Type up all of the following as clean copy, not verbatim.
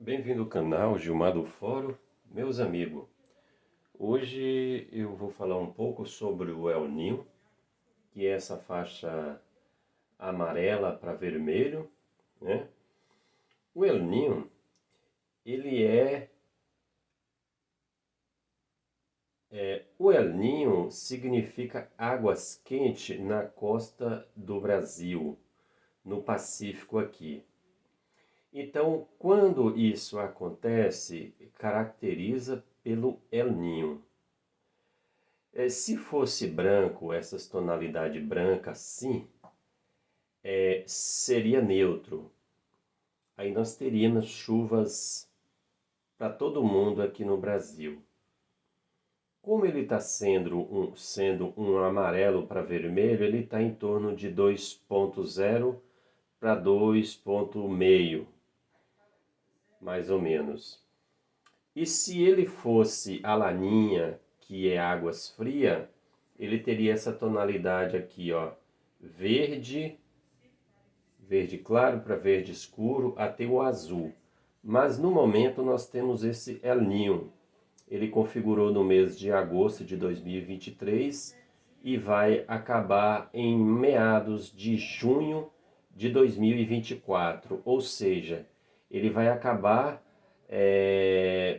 Bem-vindo ao canal Gilmar do Fórum, meus amigos. Hoje eu vou falar um pouco sobre o El Niño, que é essa faixa amarela para vermelho, né? O El Niño, ele o El Niño significa águas quentes na costa do Brasil, no Pacífico aqui. Então, quando isso acontece, caracteriza pelo El Niño. Se fosse branco, essas tonalidades brancas assim, seria neutro. Aí nós teríamos chuvas para todo mundo aqui no Brasil. Como ele está sendo um amarelo para vermelho, ele está em torno de 2,0 para 2,5, mais ou menos. E se ele fosse a laninha, que é águas frias, ele teria essa tonalidade aqui, ó, verde claro para verde escuro, até o azul. Mas no momento nós temos esse El Niño. Ele configurou no mês de agosto de 2023 e vai acabar em meados de junho de 2024. Ou seja, ele vai acabar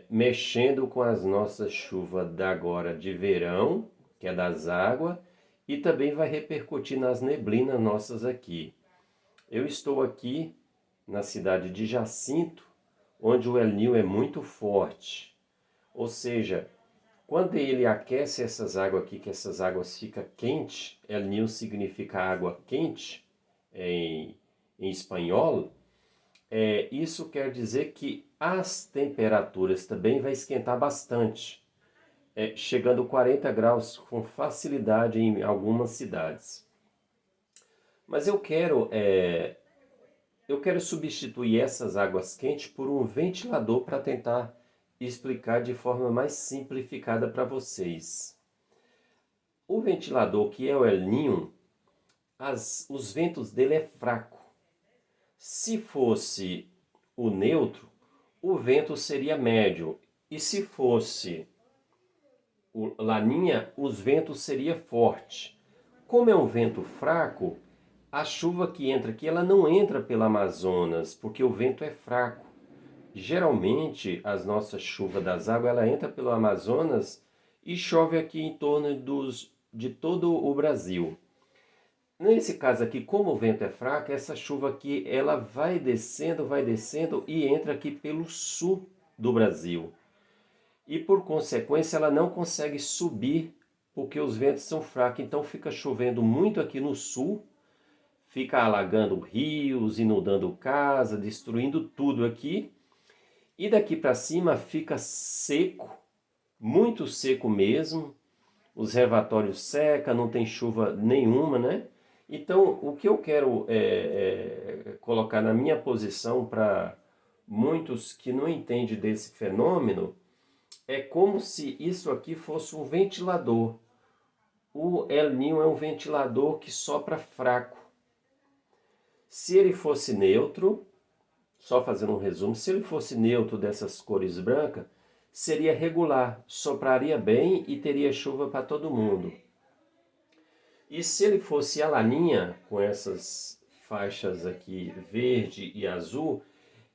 mexendo com as nossas chuvas da agora de verão, que é das águas, e também vai repercutir nas neblinas nossas aqui. Eu estou aqui na cidade de Jacinto, onde o El Niño é muito forte. Ou seja, quando ele aquece essas águas aqui, que essas águas ficam quentes, El Niño significa água quente em espanhol, isso quer dizer que as temperaturas também vai esquentar bastante, chegando a 40 graus com facilidade em algumas cidades. Mas eu quero substituir essas águas quentes por um ventilador para tentar explicar de forma mais simplificada para vocês. O ventilador, que é o El Niño, os ventos dele é fraco. Se fosse o neutro, o vento seria médio. E se fosse o laninha, os ventos seria forte. Como é um vento fraco, a chuva que entra aqui, ela não entra pelo Amazonas, porque o vento é fraco. Geralmente, as nossas chuvas das águas, ela entra pelo Amazonas e chove aqui em torno de todo o Brasil. Nesse caso aqui, como o vento é fraco, essa chuva aqui, ela vai descendo e entra aqui pelo sul do Brasil. E por consequência, ela não consegue subir, porque os ventos são fracos. Então fica chovendo muito aqui no sul, fica alagando rios, inundando casa, destruindo tudo aqui. E daqui para cima fica seco, muito seco mesmo. Os reservatórios secam, não tem chuva nenhuma, né? Então, o que eu quero colocar na minha posição para muitos que não entendem desse fenômeno, é como se isso aqui fosse um ventilador. O El Niño é um ventilador que sopra fraco. Se ele fosse neutro, só fazendo um resumo, se ele fosse neutro dessas cores brancas, seria regular, sopraria bem e teria chuva para todo mundo. E se ele fosse a laninha, com essas faixas aqui verde e azul,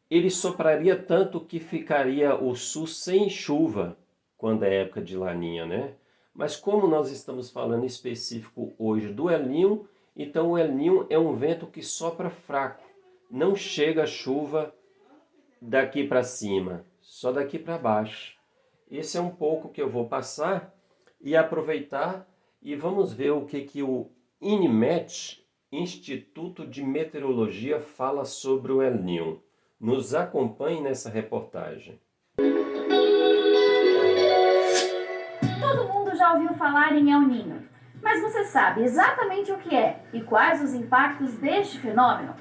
ele sopraria tanto que ficaria o sul sem chuva, quando é época de laninha, né? Mas como nós estamos falando específico hoje do El Niño, então o El Niño é um vento que sopra fraco. Não chega a chuva daqui para cima, só daqui para baixo. Esse é um pouco que eu vou passar e aproveitar e vamos ver o que o INMET, Instituto de Meteorologia, fala sobre o El Niño. Nos acompanhe nessa reportagem. Todo mundo já ouviu falar em El Niño, mas você sabe exatamente o que é e quais os impactos deste fenômeno?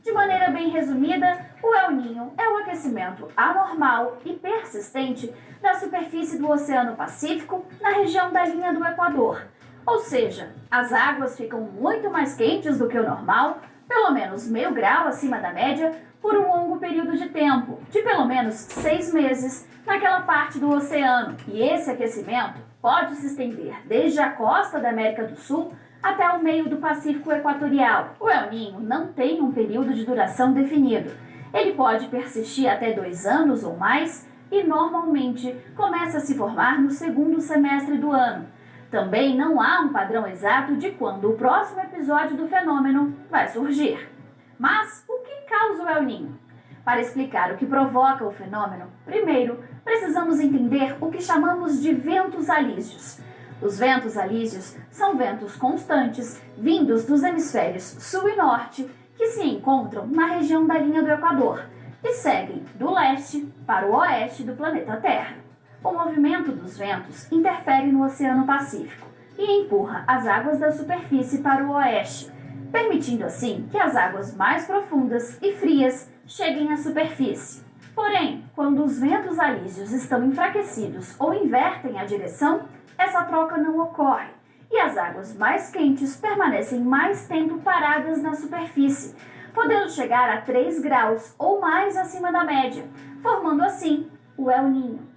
De maneira bem resumida, o El Niño é o aquecimento anormal e persistente da superfície do Oceano Pacífico na região da linha do Equador. Ou seja, as águas ficam muito mais quentes do que o normal, pelo menos meio grau acima da média, por um longo período de tempo, de pelo menos 6 meses, naquela parte do oceano. E esse aquecimento pode se estender desde a costa da América do Sul até o meio do Pacífico Equatorial. O El Niño não tem um período de duração definido. Ele pode persistir até 2 anos ou mais e normalmente começa a se formar no segundo semestre do ano. Também não há um padrão exato de quando o próximo episódio do fenômeno vai surgir. Mas o que causa o El Niño? Para explicar o que provoca o fenômeno, primeiro precisamos entender o que chamamos de ventos alísios. Os ventos alísios são ventos constantes vindos dos hemisférios sul e norte que se encontram na região da linha do Equador e seguem do leste para o oeste do planeta Terra. O movimento dos ventos interfere no Oceano Pacífico e empurra as águas da superfície para o oeste, permitindo assim que as águas mais profundas e frias cheguem à superfície. Porém, quando os ventos alísios estão enfraquecidos ou invertem a direção, essa troca não ocorre e as águas mais quentes permanecem mais tempo paradas na superfície, podendo chegar a 3 graus ou mais acima da média, formando assim o El Niño.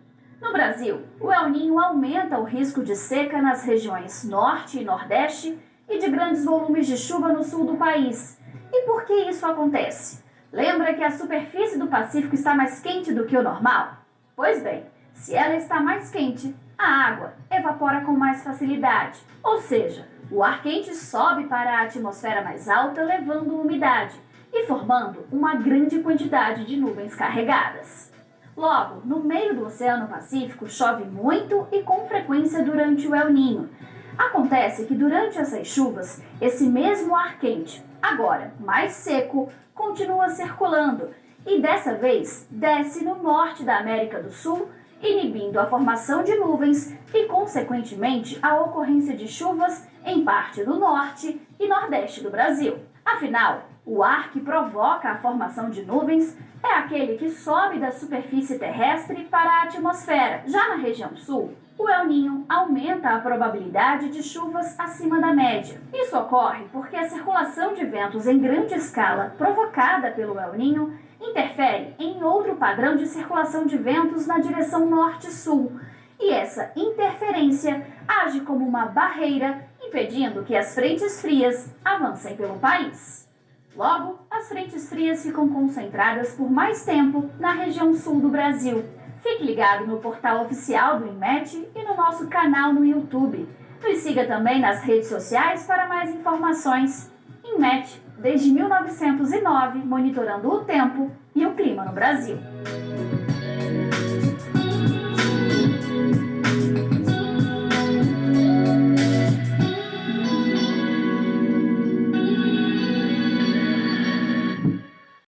No Brasil, o El Niño aumenta o risco de seca nas regiões norte e nordeste e de grandes volumes de chuva no sul do país. E por que isso acontece? Lembra que a superfície do Pacífico está mais quente do que o normal? Pois bem, se ela está mais quente, a água evapora com mais facilidade, ou seja, o ar quente sobe para a atmosfera mais alta, levando umidade e formando uma grande quantidade de nuvens carregadas. Logo, no meio do Oceano Pacífico chove muito e com frequência durante o El Niño. Acontece que durante essas chuvas, esse mesmo ar quente, agora mais seco, continua circulando e dessa vez desce no norte da América do Sul, inibindo a formação de nuvens e, consequentemente, a ocorrência de chuvas em parte do norte e nordeste do Brasil. Afinal, o ar que provoca a formação de nuvens é aquele que sobe da superfície terrestre para a atmosfera. Já na região sul, o El Niño aumenta a probabilidade de chuvas acima da média. Isso ocorre porque a circulação de ventos em grande escala provocada pelo El Niño interfere em outro padrão de circulação de ventos na direção norte-sul. E essa interferência age como uma barreira, impedindo que as frentes frias avancem pelo país. Logo, as frentes frias ficam concentradas por mais tempo na região sul do Brasil. Fique ligado no portal oficial do INMET e no nosso canal no YouTube. Nos siga também nas redes sociais para mais informações. INMET, desde 1909, monitorando o tempo e o clima no Brasil.